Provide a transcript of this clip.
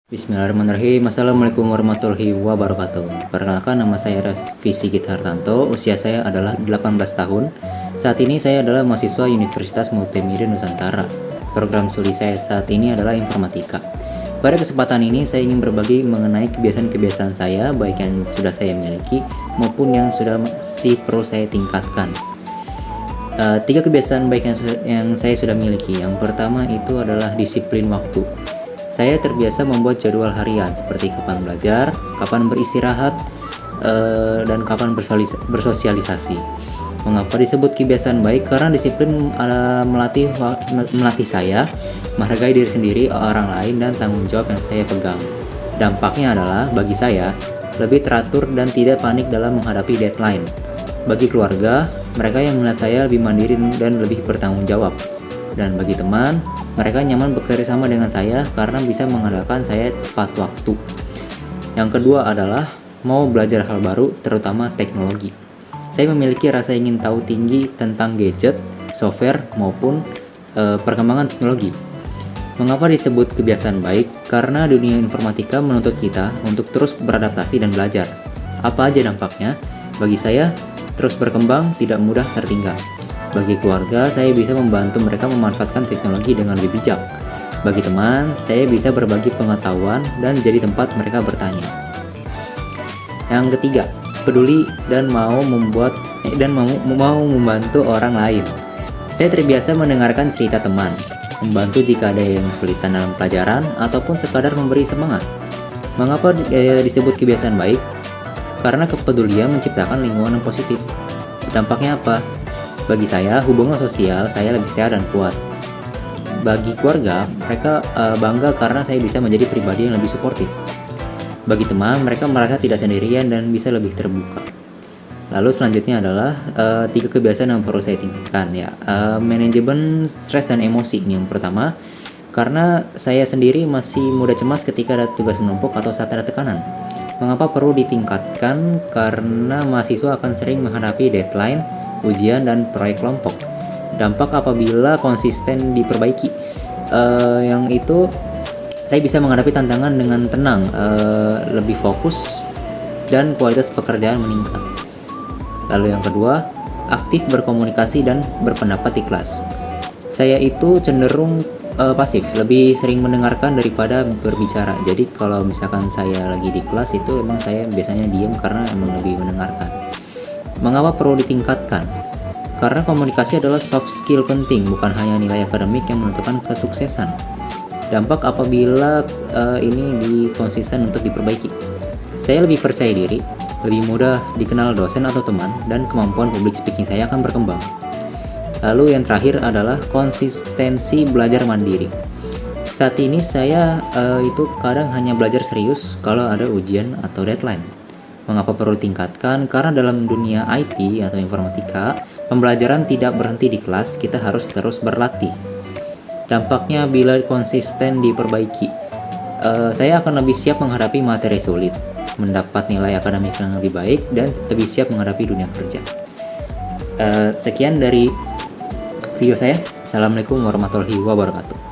Bismillahirrahmanirrahim. Assalamualaikum warahmatullahi wabarakatuh. Perkenalkan, nama saya Raffi Sigit Hartanto. Usia saya adalah 18 tahun. Saat ini saya adalah mahasiswa Universitas Multimedia Nusantara. Program studi saya saat ini adalah informatika. Pada kesempatan ini saya ingin berbagi mengenai kebiasaan-kebiasaan saya, baik yang sudah saya miliki maupun yang masih perlu saya tingkatkan. 3 kebiasaan baik yang saya sudah miliki. Yang pertama itu adalah disiplin waktu. Saya terbiasa membuat jadwal harian seperti kapan belajar, kapan beristirahat, dan kapan bersosialisasi. Mengapa disebut kebiasaan baik? Karena disiplin melatih saya menghargai diri sendiri, orang lain, dan tanggung jawab yang saya pegang. Dampaknya adalah bagi saya lebih teratur dan tidak panik dalam menghadapi deadline. Bagi keluarga, mereka yang melihat saya lebih mandiri dan lebih bertanggung jawab. Dan bagi teman, mereka nyaman bekerja sama dengan saya karena bisa mengandalkan saya tepat waktu. Yang kedua adalah mau belajar hal baru, terutama teknologi. Saya memiliki rasa ingin tahu tinggi tentang gadget, software, maupun perkembangan teknologi. Mengapa disebut kebiasaan baik? Karena dunia informatika menuntut kita untuk terus beradaptasi dan belajar. Apa aja dampaknya? Bagi saya, terus berkembang, tidak mudah tertinggal. Bagi keluarga, saya bisa membantu mereka memanfaatkan teknologi dengan lebih bijak. Bagi teman, saya bisa berbagi pengetahuan dan jadi tempat mereka bertanya. Yang ketiga, peduli dan mau membantu orang lain. Saya terbiasa mendengarkan cerita teman, membantu jika ada yang kesulitan dalam pelajaran, ataupun sekadar memberi semangat. Mengapa disebut kebiasaan baik? Karena kepedulian menciptakan lingkungan yang positif. Dampaknya apa? Bagi saya, hubungan sosial saya lebih sehat dan kuat. Bagi keluarga, mereka bangga karena saya bisa menjadi pribadi yang lebih suportif. Bagi teman, mereka merasa tidak sendirian dan bisa lebih terbuka. Lalu selanjutnya adalah 3 kebiasaan yang perlu saya tingkatkan, ya. Manajemen stres dan emosi. Ini yang pertama, karena saya sendiri masih mudah cemas ketika ada tugas menumpuk atau saat ada tekanan. Mengapa perlu ditingkatkan? Karena mahasiswa akan sering menghadapi deadline, ujian, dan proyek kelompok. Dampak apabila konsisten diperbaiki, yang itu saya bisa menghadapi tantangan dengan tenang, lebih fokus, dan kualitas pekerjaan meningkat. Lalu yang kedua, aktif berkomunikasi dan berpendapat ikhlas. Saya itu cenderung pasif, lebih sering mendengarkan daripada berbicara. Jadi kalau misalkan saya lagi di kelas itu emang saya biasanya diam karena emang lebih mendengarkan. Mengapa perlu ditingkatkan? Karena komunikasi adalah soft skill penting, bukan hanya nilai akademik yang menentukan kesuksesan. Dampak apabila ini dikonsisten untuk diperbaiki. Saya lebih percaya diri, lebih mudah dikenal dosen atau teman, dan kemampuan public speaking saya akan berkembang. Lalu yang terakhir adalah konsistensi belajar mandiri. Saat ini saya itu kadang hanya belajar serius kalau ada ujian atau deadline. Mengapa perlu ditingkatkan? Karena dalam dunia IT atau informatika, pembelajaran tidak berhenti di kelas, kita harus terus berlatih. Dampaknya bila konsisten diperbaiki, saya akan lebih siap menghadapi materi sulit, mendapat nilai akademik yang lebih baik, dan lebih siap menghadapi dunia kerja. Sekian dari video saya. Assalamualaikum warahmatullahi wabarakatuh.